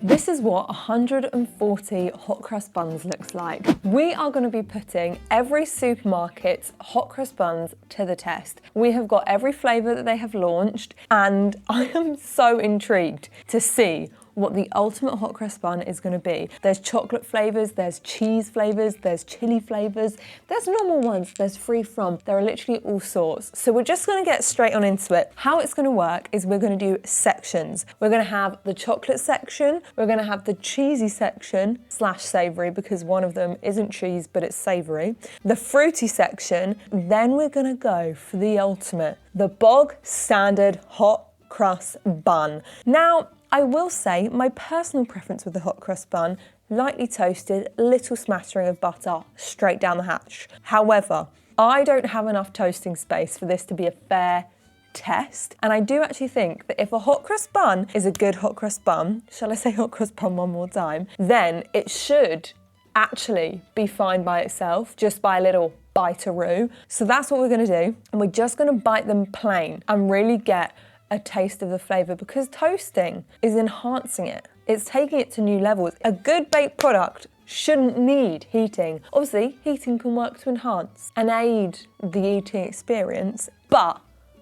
This is what 140 hot crust buns looks like. We are going to be putting every supermarket's hot crust buns to the test. We have got every flavour that they have launched, and I am so intrigued to see what the ultimate hot crust bun is going to be. There's chocolate flavours, there's cheese flavours, there's chilli flavours, there's normal ones, there's free from. There are literally all sorts. So we're just going to get straight on into it. How it's going to work is we're going to do sections. We're going to have the chocolate section, we're going to have the cheesy section / savoury, because one of them isn't cheese but it's savoury, the fruity section, then we're going to go for the ultimate, the bog standard hot crust bun. Now, I will say my personal preference with the hot crust bun, lightly toasted, little smattering of butter, straight down the hatch. However, I don't have enough toasting space for this to be a fair test. And I do actually think that if a hot crust bun is a good hot crust bun, shall I say hot crust bun one more time, then it should actually be fine by itself, just by a little bite-a-roo. So that's what we're gonna do. And we're just gonna bite them plain and really get a taste of the flavour, because toasting is enhancing it. It's taking it to new levels. A good baked product shouldn't need heating. Obviously, heating can work to enhance and aid the eating experience, but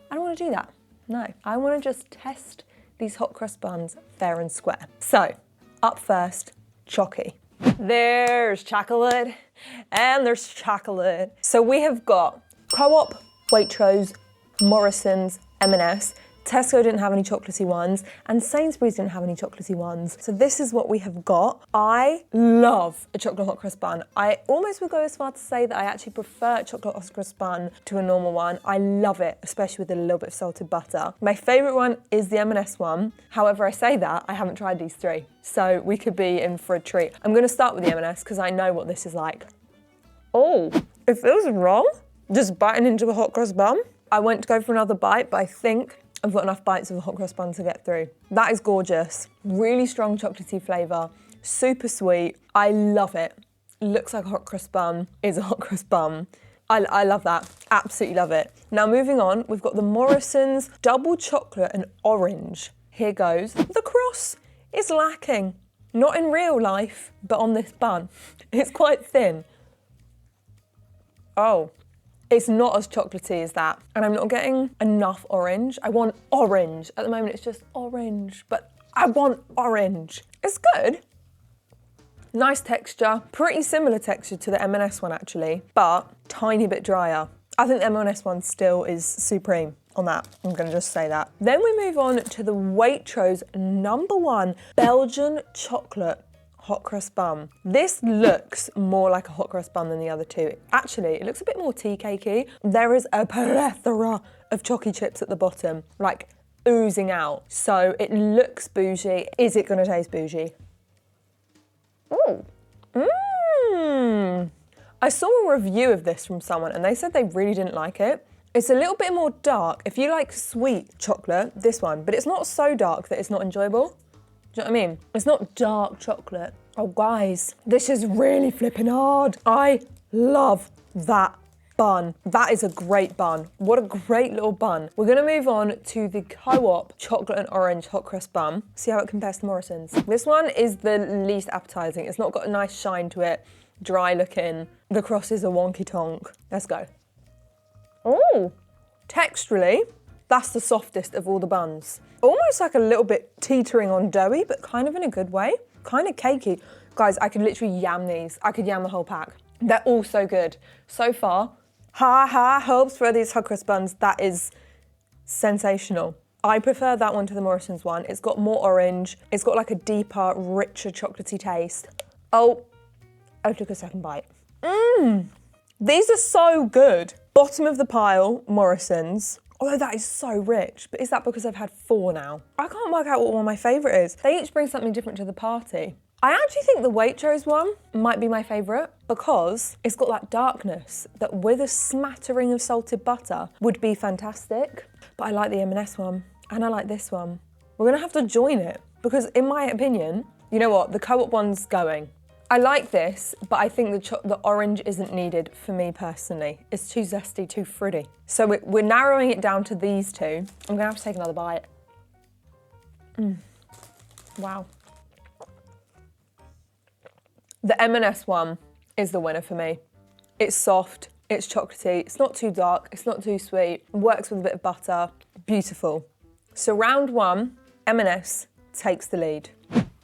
I don't want to do that. No, I want to just test these hot crust buns fair and square. So, up first, chocky. There's chocolate and there's chocolate. So we have got Co-op, Waitrose, Morrison's, M&S. Tesco didn't have any chocolatey ones, and Sainsbury's didn't have any chocolatey ones. So this is what we have got. I love a chocolate hot crust bun. I almost would go as far to say that I actually prefer a chocolate hot crust bun to a normal one. I love it, especially with a little bit of salted butter. My favourite one is the M&S one. However, I say that, I haven't tried these three, so we could be in for a treat. I'm gonna start with the M&S because I know what this is like. Oh, it feels wrong, just biting into a hot crust bun. I went to go for another bite, but I think I've got enough bites of a hot crust bun to get through. That is gorgeous. Really strong chocolatey flavour, super sweet. I love it. Looks like a hot crust bun, is a hot crust bun. I love that, absolutely love it. Now moving on, we've got the Morrison's double chocolate and orange. Here goes. The cross is lacking. Not in real life, but on this bun. It's quite thin. Oh. It's not as chocolatey as that. And I'm not getting enough orange. I want orange. At the moment, it's just orange, but I want orange. It's good. Nice texture. Pretty similar texture to the M&S one, actually, but tiny bit drier. I think the M&S one still is supreme on that. I'm gonna just say that. Then we move on to the Waitrose #1 Belgian chocolate hot crust bun. This looks more like a hot crust bun than the other two. Actually, it looks a bit more tea cakey. There is a plethora of chocky chips at the bottom, like oozing out. So it looks bougie. Is it gonna taste bougie? Oh, I saw a review of this from someone and they said they really didn't like it. It's a little bit more dark. If you like sweet chocolate, this one, but it's not so dark that it's not enjoyable. Do you know what I mean? It's not dark chocolate. Oh guys, this is really flipping hard. I love that bun. That is a great bun. What a great little bun. We're gonna move on to the Co-op chocolate and orange hot crust bun. See how it compares to Morrison's. This one is the least appetizing. It's not got a nice shine to it, dry looking. The cross is a wonky tonk. Let's go. Oh, texturally, that's the softest of all the buns. Almost like a little bit teetering on doughy, but kind of in a good way. Kind of cakey. Guys, I could literally yam these. I could yam the whole pack. They're all so good. So far, hopes for these hot crust buns. That is sensational. I prefer that one to the Morrison's one. It's got more orange. It's got like a deeper, richer chocolatey taste. Oh, I took a second bite. These are so good. Bottom of the pile, Morrison's. Although that is so rich, but is that because I've had 4 now? I can't work out what one my favourite is. They each bring something different to the party. I actually think the Waitrose one might be my favourite because it's got that darkness that with a smattering of salted butter would be fantastic. But I like the M&S one and I like this one. We're gonna have to join it because in my opinion, you know what, the Co-op one's going. I like this, but I think the orange isn't needed for me personally. It's too zesty, too fruity. So we're narrowing it down to these two. I'm gonna have to take another bite. Wow. The M&S one is the winner for me. It's soft, it's chocolatey, it's not too dark, it's not too sweet, works with a bit of butter, beautiful. So round one, M&S takes the lead.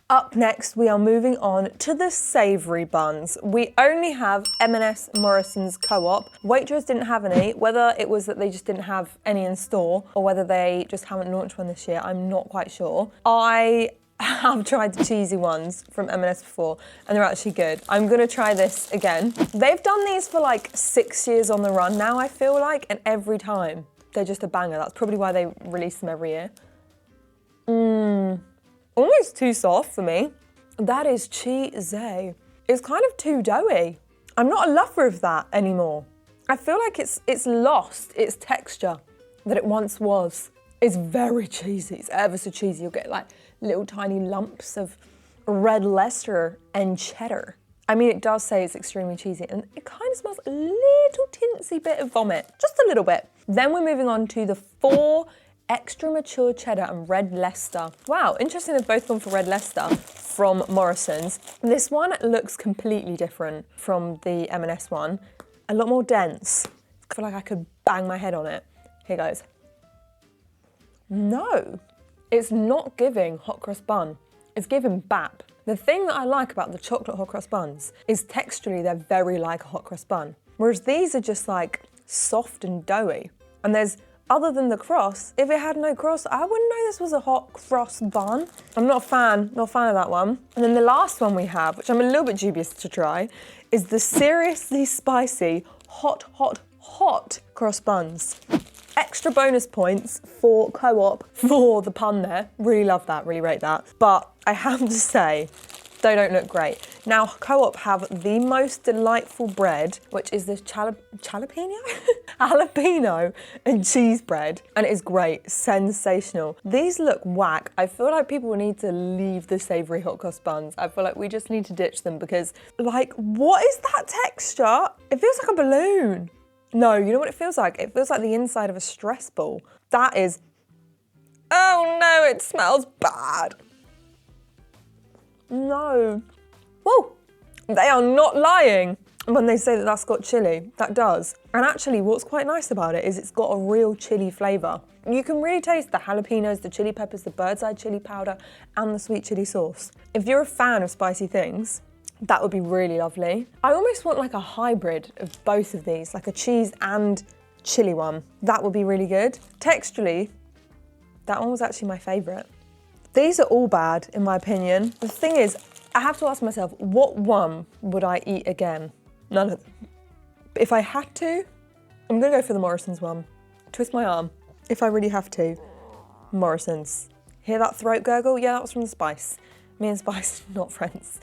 Up next, we are moving on to the savoury buns. We only have M&S Morrison's Co-op. Waitrose didn't have any, whether it was that they just didn't have any in store or whether they just haven't launched one this year, I'm not quite sure. I have tried the cheesy ones from M&S before and they're actually good. I'm gonna try this again. They've done these for like 6 years on the run now, I feel like, and every time they're just a banger. That's probably why they release them every year. Almost too soft for me. That is cheesy. It's kind of too doughy. I'm not a lover of that anymore. I feel like it's lost its texture that it once was. It's very cheesy, it's ever so cheesy. You'll get like little tiny lumps of red Leicester and cheddar. I mean, it does say it's extremely cheesy and it kind of smells a little tinsy bit of vomit, just a little bit. Then we're moving on to the 4 extra mature cheddar and red Leicester. Wow, interesting they've both gone for red Leicester from Morrison's. This one looks completely different from the M&S one. A lot more dense. I feel like I could bang my head on it. Here goes. No, it's not giving hot cross bun. It's giving bap. The thing that I like about the chocolate hot cross buns is texturally they're very like a hot cross bun. Whereas these are just like soft and doughy. And there's, other than the cross, if it had no cross, I wouldn't know this was a hot cross bun. I'm not a fan of that one. And then the last one we have, which I'm a little bit dubious to try, is the seriously spicy hot cross buns. Extra bonus points for Co-op for the pun there. Really love that, really rate that. But I have to say, they don't look great. Now, Co-op have the most delightful bread, which is this jalapeno? Jalapeno and cheese bread, and it is great, sensational. These look whack. I feel like people need to leave the savoury hot cross buns. I feel like we just need to ditch them because, like, what is that texture? It feels like a balloon. No, you know what it feels like? It feels like the inside of a stress ball. That is, oh no, it smells bad. No. Whoa, they are not lying when they say that that's got chilli. That does. And actually what's quite nice about it is it's got a real chilli flavour. You can really taste the jalapenos, the chilli peppers, the bird's eye chilli powder, and the sweet chilli sauce. If you're a fan of spicy things, that would be really lovely. I almost want like a hybrid of both of these, like a cheese and chilli one. That would be really good. Texturally, that one was actually my favourite. These are all bad, in my opinion. The thing is, I have to ask myself, what one would I eat again? None of them. If I had to, I'm gonna go for the Morrison's one. Twist my arm. If I really have to, Morrison's. Hear that throat gurgle? Yeah, that was from the spice. Me and Spice, not friends.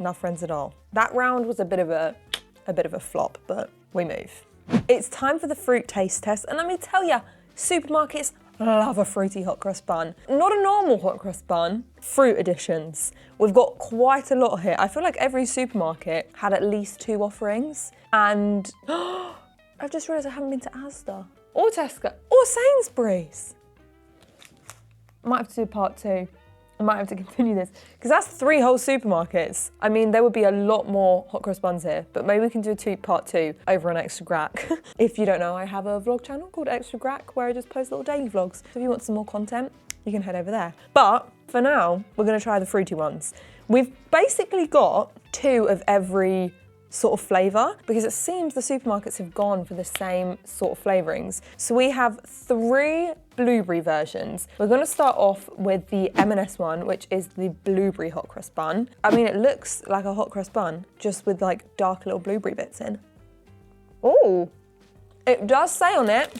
Not friends at all. That round was a bit of a flop, but we move. It's time for the fruit taste test, and let me tell you, supermarkets love a fruity hot cross bun. Not a normal hot cross bun, fruit editions. We've got quite a lot here. I feel like every supermarket had at least 2 offerings, and I've just realised I haven't been to Asda, or Tesco, or Sainsbury's. Might have to do part 2. I might have to continue this, because that's 3 whole supermarkets. I mean, there would be a lot more hot cross buns here, but maybe we can do part 2 over on Extra Grack. If you don't know, I have a vlog channel called Extra Grack where I just post little daily vlogs. So if you want some more content, you can head over there. But for now, we're gonna try the fruity ones. We've basically got 2 of every sort of flavour, because it seems the supermarkets have gone for the same sort of flavourings. So we have 3 blueberry versions. We're gonna start off with the M&S one, which is the blueberry hot cross bun. I mean, it looks like a hot cross bun, just with like dark little blueberry bits in. Oh, it does say on it,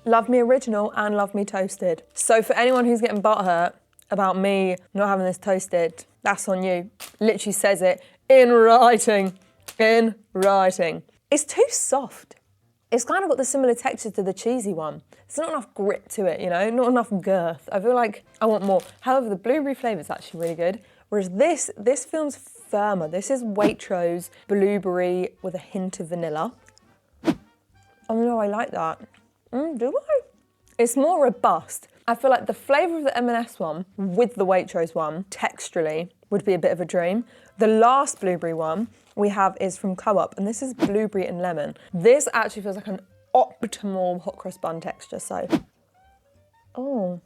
love me original and love me toasted. So for anyone who's getting butthurt about me not having this toasted, that's on you. Literally says it in writing. In writing. It's too soft. It's kind of got the similar texture to the cheesy one. There's not enough grit to it, you know, not enough girth. I feel like I want more. However, the blueberry flavour is actually really good. Whereas this feels firmer. This is Waitrose blueberry with a hint of vanilla. Oh no, I like that. Do I? It's more robust. I feel like the flavour of the M&S one with the Waitrose one, texturally, would be a bit of a dream. The last blueberry one we have is from Co-op, and this is blueberry and lemon. This actually feels like an optimal hot cross bun texture, so. Oh.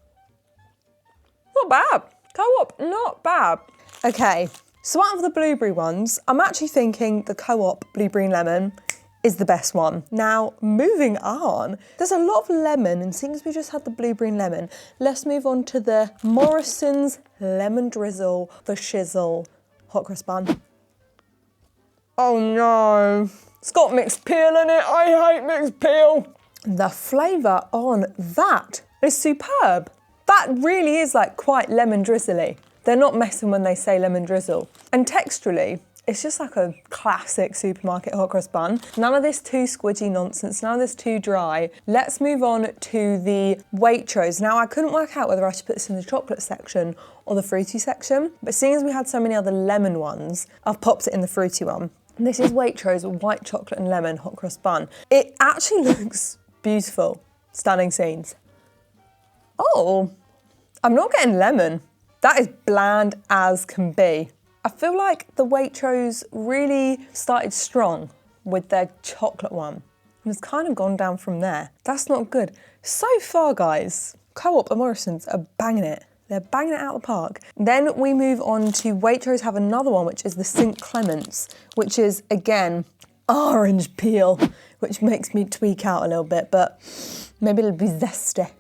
Not bad. Co-op, not bad. Okay, so out of the blueberry ones, I'm actually thinking the Co-op blueberry and lemon is the best one. Now, moving on, there's a lot of lemon, and seeing as we just had the blueberry and lemon, let's move on to the Morrison's Lemon Drizzle, the Shizzle hot cross bun. Oh no, it's got mixed peel in it. I hate mixed peel. The flavour on that is superb. That really is like quite lemon drizzly. They're not messing when they say lemon drizzle. And texturally, it's just like a classic supermarket hot cross bun. None of this too squidgy nonsense, none of this too dry. Let's move on to the Waitrose. Now, I couldn't work out whether I should put this in the chocolate section or the fruity section, but seeing as we had so many other lemon ones, I've popped it in the fruity one. This is Waitrose white chocolate and lemon hot cross bun. It actually looks beautiful. Stunning scenes. Oh, I'm not getting lemon. That is bland as can be. I feel like the Waitrose really started strong with their chocolate one, and it's kind of gone down from there. That's not good. So far, guys, Co-op and Morrison's are banging it. They're banging it out of the park. Then we move on to Waitrose have another one, which is the St. Clement's, which is, again, orange peel, which makes me tweak out a little bit, but maybe it'll be zesty.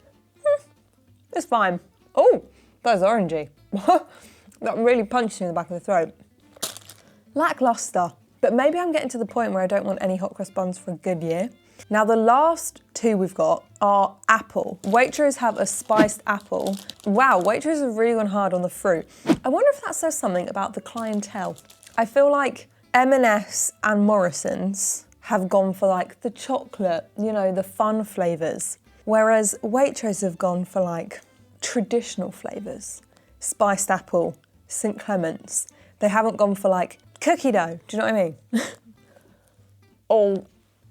It's fine. Oh, that's orangey. That really punched me in the back of the throat. Lackluster, but maybe I'm getting to the point where I don't want any hot cross buns for a good year. Now the last two we've got are apple. Waitrose have a spiced apple. Wow, Waitrose have really gone hard on the fruit. I wonder if that says something about the clientele. I feel like M&S and Morrison's have gone for like the chocolate, you know, the fun flavours. Whereas Waitrose have gone for like traditional flavours. Spiced apple, St. Clement's. They haven't gone for like cookie dough, do you know what I mean? Oh,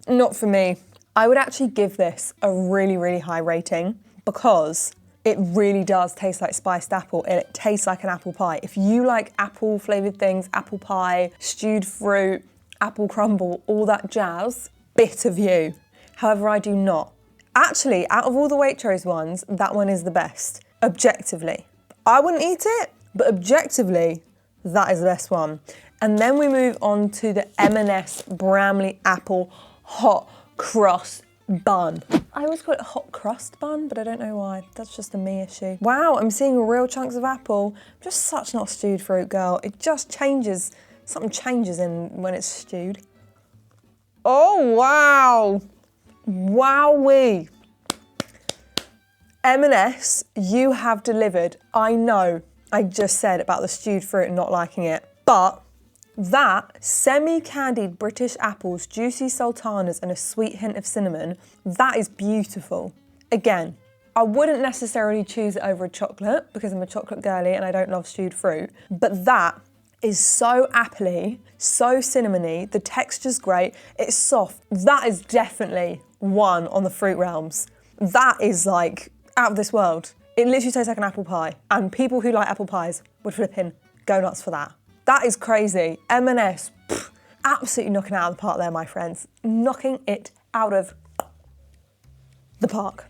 not for me. I would actually give this a really, really high rating because it really does taste like spiced apple. It tastes like an apple pie. If you like apple flavoured things, apple pie, stewed fruit, apple crumble, all that jazz, bit of you. However, I do not. Actually, out of all the Waitrose ones, that one is the best, objectively. I wouldn't eat it, but objectively, that is the best one. And then we move on to the M&S Bramley Apple Hot Cross Bun. I always call it a hot crust bun, but I don't know why. That's just a me issue. Wow, I'm seeing real chunks of apple. I'm just such not a stewed fruit girl. It just changes, something changes in when it's stewed. Oh, wow. Wowee. M&S, you have delivered. I know I just said about the stewed fruit and not liking it, but that semi-candied British apples, juicy sultanas and a sweet hint of cinnamon, that is beautiful. Again, I wouldn't necessarily choose it over a chocolate because I'm a chocolate girly and I don't love stewed fruit, but that is so appley, so cinnamony, the texture's great, it's soft. That is definitely one on the fruit realms. That is like out of this world. It literally tastes like an apple pie, and people who like apple pies would flipping go nuts for that. That is crazy. M&S, absolutely knocking it out of the park there, my friends. Knocking it out of the park.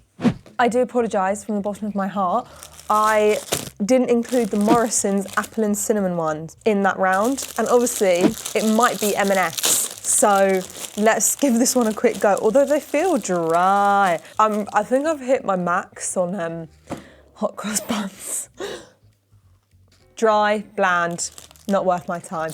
I do apologise from the bottom of my heart. I didn't include the Morrison's apple and cinnamon ones in that round, and obviously it might be M&S. So let's give this one a quick go, although they feel dry. I think I've hit my max on hot cross buns. Dry, bland, not worth my time.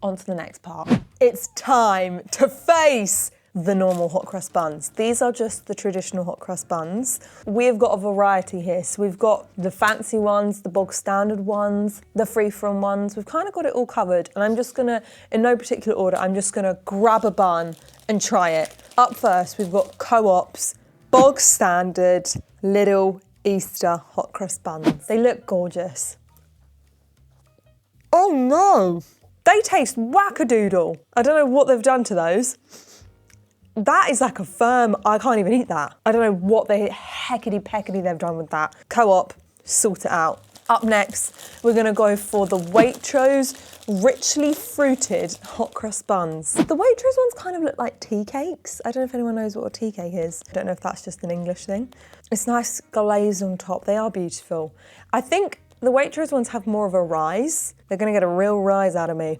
On to the next part. It's time to face the normal hot crust buns. These are just the traditional hot crust buns. We've got a variety here. So we've got the fancy ones, the bog standard ones, the free-from ones. We've kind of got it all covered. And I'm just gonna, in no particular order, I'm just gonna grab a bun and try it. Up first, we've got Co-op's bog standard little Easter hot crust buns. They look gorgeous. Oh no! They taste wackadoodle. I don't know what they've done to those. That is like a firm, I can't even eat that. I don't know what the heckity-peckety they've done with that. Co-op, sort it out. Up next, we're gonna go for the Waitrose richly fruited hot crust buns. The Waitrose ones kind of look like tea cakes. I don't know if anyone knows what a tea cake is. I don't know if that's just an English thing. It's nice glaze on top. They are beautiful. I think the Waitrose ones have more of a rise. They're gonna get a real rise out of me.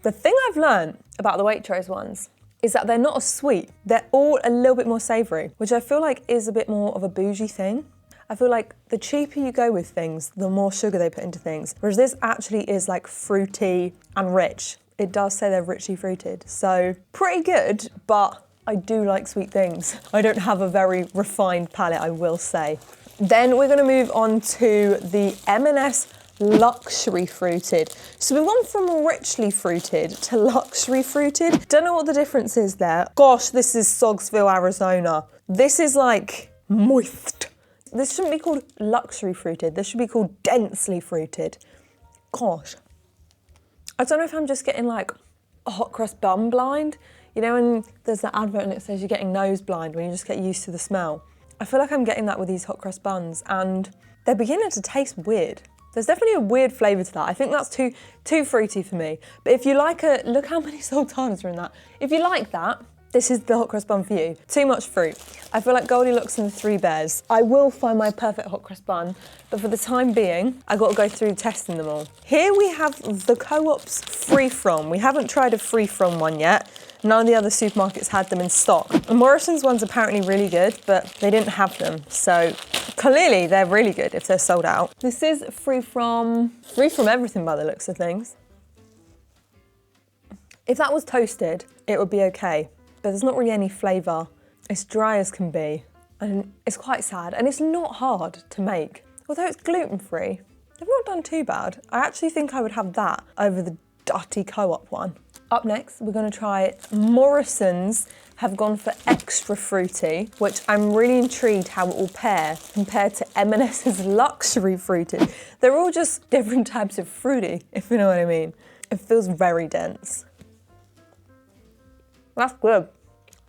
The thing I've learned about the Waitrose ones is that they're not as sweet. They're all a little bit more savoury, which I feel like is a bit more of a bougie thing. I feel like the cheaper you go with things, the more sugar they put into things. Whereas this actually is like fruity and rich. It does say they're richly fruited. So pretty good, but I do like sweet things. I don't have a very refined palate, I will say. Then we're gonna move on to the M&S luxury fruited. So we've gone from richly fruited to luxury fruited. Don't know what the difference is there. Gosh, this is Sogsville, Arizona. This is like moist. This shouldn't be called luxury fruited. This should be called densely fruited. Gosh. I don't know if I'm just getting like a hot crust bun blind. You know when there's that advert and it says you're getting nose blind when you just get used to the smell. I feel like I'm getting that with these hot crust buns and they're beginning to taste weird. There's definitely a weird flavour to that. I think that's too fruity for me. But if you like look how many sultanas are in that. If you like that, this is the hot crust bun for you. Too much fruit. I feel like Goldilocks and the Three Bears. I will find my perfect hot crust bun, but for the time being, I got to go through testing them all. Here we have the Co-op's Free From. We haven't tried a Free From one yet. None of the other supermarkets had them in stock. And Morrison's one's apparently really good, but they didn't have them. So clearly they're really good if they're sold out. This is free from everything by the looks of things. If that was toasted, it would be okay, but there's not really any flavour. It's dry as can be, and it's quite sad, and it's not hard to make. Although it's gluten-free, they've not done too bad. I actually think I would have that over the dirty Co-op one. Up next, we're gonna try Morrison's have gone for extra fruity, which I'm really intrigued how it will pair compared to M&S's luxury fruited. They're all just different types of fruity, if you know what I mean. It feels very dense. That's good.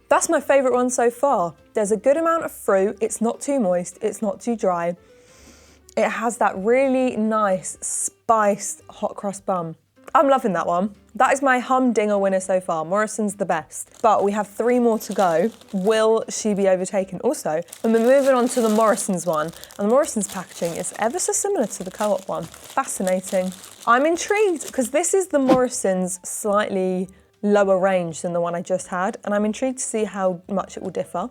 That's my favourite one so far. There's a good amount of fruit, it's not too moist, it's not too dry. It has that really nice spiced hot crust bun. I'm loving that one. That is my humdinger winner so far. Morrison's the best. But we have 3 more to go. Will she be overtaken? Also, when we're moving on to the Morrison's one, and the Morrison's packaging is ever so similar to the Co-op one. Fascinating. I'm intrigued because this is the Morrison's slightly lower range than the one I just had, and I'm intrigued to see how much it will differ.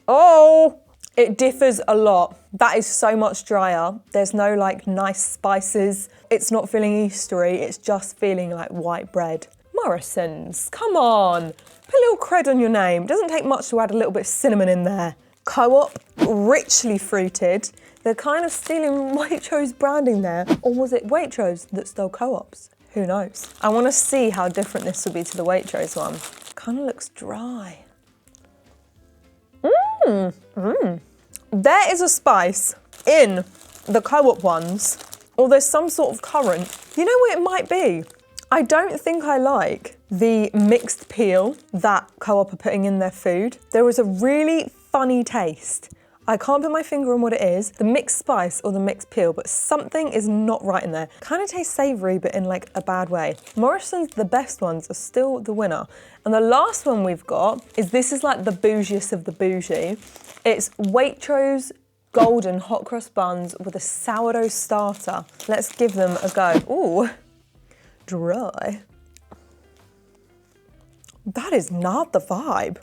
Oh! It differs a lot. That is so much drier. There's no like nice spices. It's not feeling Eastery, it's just feeling like white bread. Morrison's, come on. Put a little cred on your name. Doesn't take much to add a little bit of cinnamon in there. Co-op, richly fruited. They're kind of stealing Waitrose branding there. Or was it Waitrose that stole Co-ops? Who knows? I want to see how different this will be to the Waitrose one. Kind of looks dry. There is a spice in the Co-op ones, or there's some sort of currant. You know what it might be? I don't think I like the mixed peel that Co-op are putting in their food. There is a really funny taste. I can't put my finger on what it is, the mixed spice or the mixed peel, but something is not right in there. Kind of tastes savoury, but in like a bad way. Morrison's, the best ones, are still the winner. And the last one we've got is, this is like the bougiest of the bougie. It's Waitrose golden hot crust buns with a sourdough starter. Let's give them a go. Ooh, dry. That is not the vibe.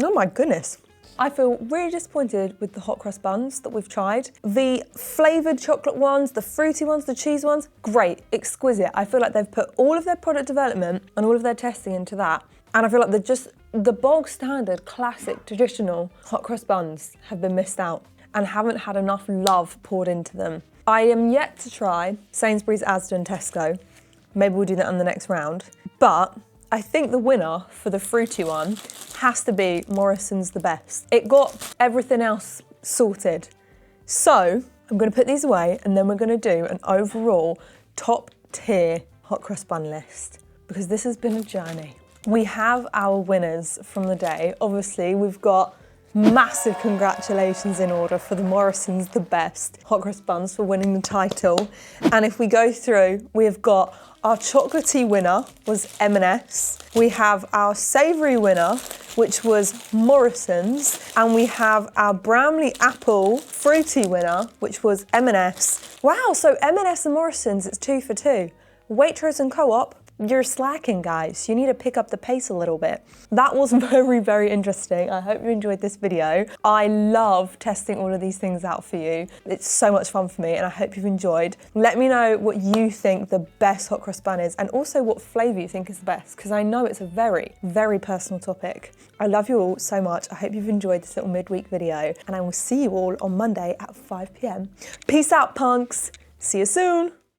Oh my goodness. I feel really disappointed with the hot crust buns that we've tried. The flavoured chocolate ones, the fruity ones, the cheese ones, great, exquisite. I feel like they've put all of their product development and all of their testing into that. And I feel like they're just, the bog standard, classic, traditional hot crust buns have been missed out and haven't had enough love poured into them. I am yet to try Sainsbury's, Asda and Tesco. Maybe we'll do that on the next round. But I think the winner for the fruity one has to be Morrison's the best. It got everything else sorted. So I'm gonna put these away and then we're gonna do an overall top tier hot crust bun list because this has been a journey. we have our winners from the day. Obviously, we've got massive congratulations in order for the Morrisons, the best hot cross buns, for winning the title. And if we go through, we've got our chocolatey winner was M&S. We have our savoury winner, which was Morrison's. And we have our Bramley apple fruity winner, which was M&S. Wow, so M&S and Morrison's, it's 2 for 2. Waitrose and Co-op, you're slacking, guys. You need to pick up the pace a little bit. That was very, very interesting. I hope you enjoyed this video. I love testing all of these things out for you. It's so much fun for me and I hope you've enjoyed. Let me know what you think the best hot cross bun is and also what flavour you think is the best, because I know it's a very, very personal topic. I love you all so much. I hope you've enjoyed this little midweek video and I will see you all on Monday at 5 p.m. Peace out, punks. See you soon.